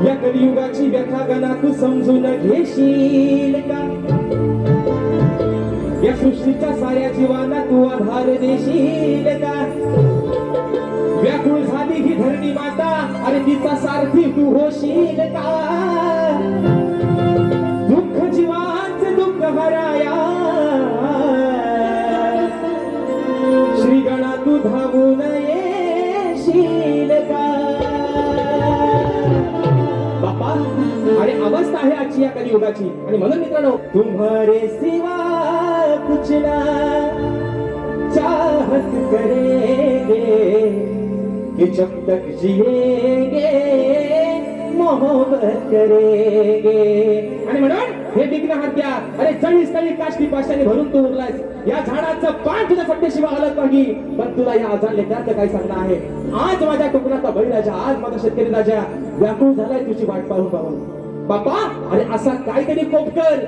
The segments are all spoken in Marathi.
या कलियुगाची व्यथा गणा तू समजून घेशील का? या सृष्टीच्या साऱ्या जीवांना तू आधार देशील का? व्याकुळ झाली ही धरणी माता, अरे तिचा सारथी तू होशील का? दुःख जीवांचे दुःख हराया श्री गणा तू धावून येशील का? बापा, अरे अवस्था आहे आजची या कलियुगाची, आणि म्हणून मित्रांनो, तुम्हारे सिवा कुछ ना चाहत करेंगे कि जब तक जिएंगे मोहब्बत करेंगे. आणि म्हणून हे विघ्नहर्त्या, अरे चळीस तळी काष्टी पाशाने भरून तू उरलायस. या झाडाचं पान तुझ्या सत्तेशिवाय हलत नाही, पण तुला या आजार लेकराचं काय सांगणं आहे? आज माझ्या कोकणाचा बळीराजा, आज माझा शेतकरी राजा व्याकुळ झालाय तुझी वाट पाहून पाहून. बापा, अरे असा काहीतरी कोपकर.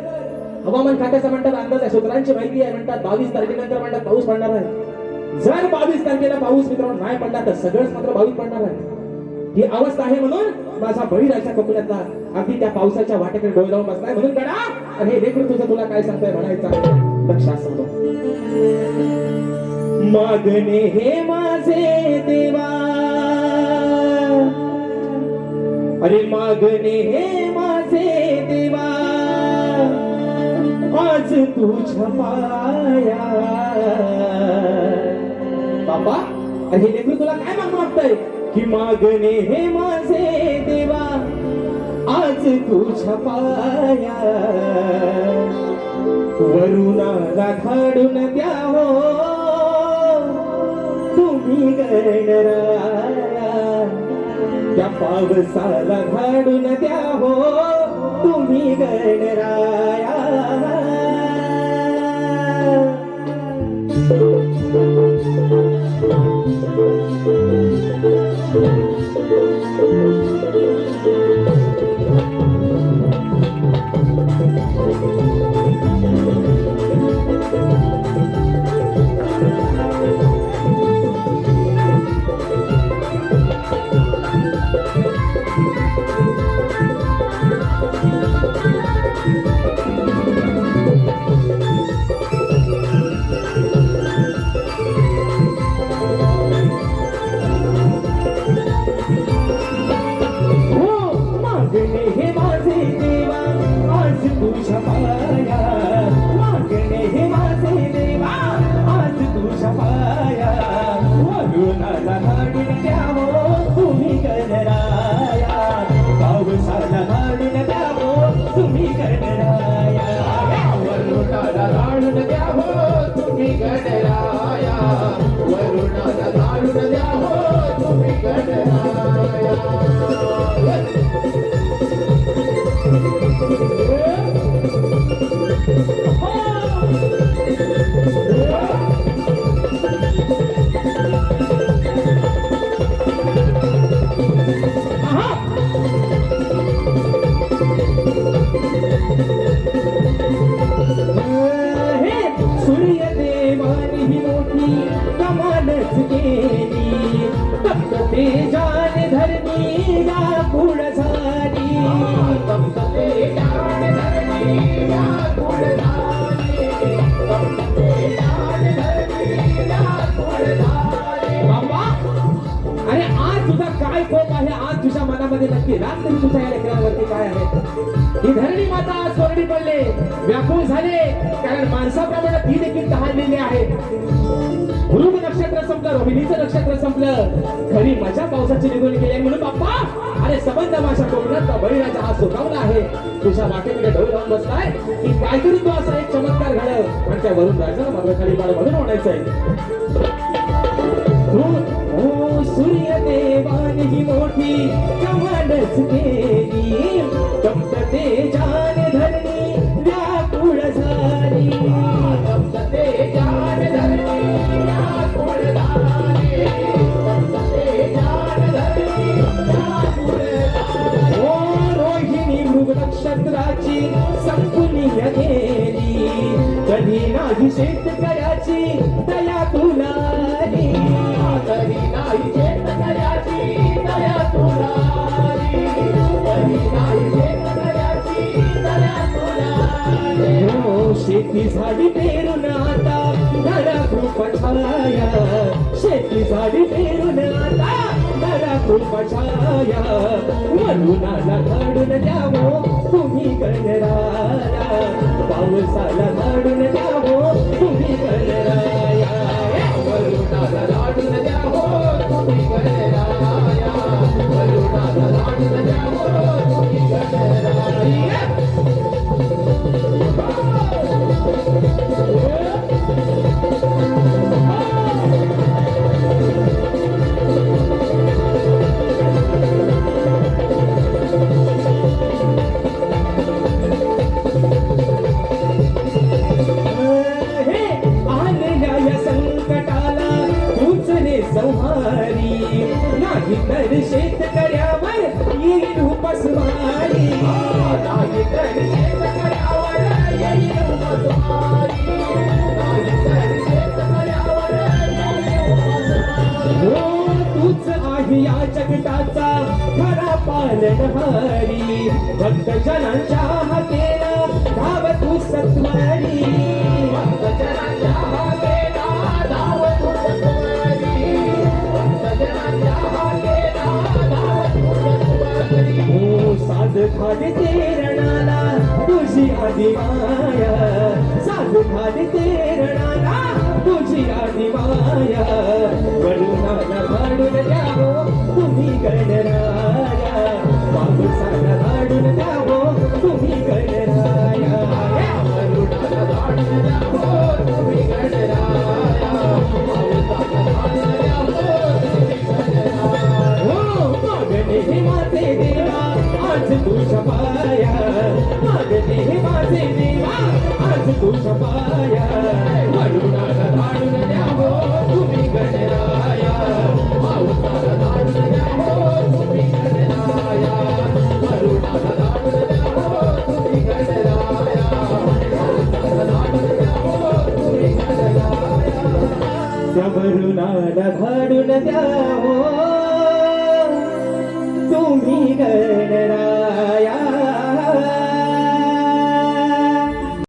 हवामान खात्याचा म्हणतात अंदाज आहे, सूत्रांची माहिती आहे, म्हणतात 22 तारखेनंतर म्हणतात पाऊस पडणार आहे. जर 22 तारखेला पाऊस मित्रांनो नाही पडला तर सगळंच मात्र 22 पडणार आहे. ही अवस्था आहे, म्हणून माझा बळीराजा कोकणातला अगदी त्या पावसाच्या वाटेकडे डोळे लावून बसलाय. म्हणून गडा, अरे लेकरू तुझं तुला काय सांगताय म्हणायचं लक्षात सांगतो. मागणे हे माझे देवा, अरे मागणे हे माझे देवा, आज तुझ्या पाया. बाबा, अरे हे लेकरू तुला काय मागणं वाटतंय? की मागणे हे माझे देवा, आज तुझ्या पाया. वरुणाला धाडून द्यावो तुम्ही गणराया, त्या पावसाला धाडून द्यावो तुम्ही गणराया. नक्की राग तरी तुझ्या या लेकरांवरती काय आहे? ही धरणी माता आज कोरडी पडले, व्याकुळ झाले, कारण माणसाप्रमाणे ती देखील तहानलेली आहे. मृग नक्षत्र संपलं, रोहिणीचं नक्षत्र संपलं, खरी मजा पावसाची निघून गेली. म्हणून बाप्पा, अरे संबंध माझ्या कोकणातला बळीराजा हा सुखावला आहे. तुझ्या वाटेकडे डोळे लावून बसलाय की काहीतरी तू असा एक चमत्कार घडव आणि त्या वरून राजाला माझ्या खाली मला म्हणून म्हणायचंय. सूर्य देवानी ही मोठी कमालच केली, तप्तते जान धरणी व्याकुळ झाली, तप्तते जान धरणी व्याकुळ झाली, तप्तते जान धरणी व्याकुळ झाली. ओ रोहिणी मृग नक्षत्राची संकुलिय गेली, कधी नाही शेतकऱ्याची दया तुला कधी नाही शेतकऱ्याची दया तुला. शेती झाडी पेरून आता धरा कृपा छाया शेती झाडी पेरून आता धरा कृपा छाया वरुणाला धाडून द्यावो तुम्ही गणराया पावसाला धाडून द्यावो तुम्ही गणराया वरुणाला धाडून द्यावो तुम्ही गणराया वरुणाला धाडून द्यावो तुम्ही गणराया नाही तर शेतकऱ्यावर येईल उपासमारी नाही तर शेतकऱ्यावर येईल उपासमारी नाही तर शेतकऱ्यावर येईल उपासमारी हो तूच आहे या जगताचा खरा पालनहारी भक्त जनांच्या हातेला धाव तू सत्वारी भक्त जनांच्या हातेला धाव तू सत्वारी हो साध खाद तेरणाला तुझी आधी माया साध खाद तेरणाला तुझी आधी माया वरुणाला धाडून द्यावो तुम्ही गणराया पावसाला धाडून द्यावो तुम्ही गणराया वरुणाला धाडून द्यावो तुम्ही गणराया पावसाला धाडून द्यावो हे माझे देवा आज तुझ्या पाया मागणे हे माझे देवा आज तुझ्या पाया वरुणाला धाडून द्यावो तुम्ही गणराया पावसाला धाडून द्यावो तुम्ही गणराया वरुणाला धाडून द्यावो तुम्ही गणराया पावसाला धाडून द्यावो तुम्ही गणराया त्या वरुणाला धाडून द्यावो तुम्ही गणराया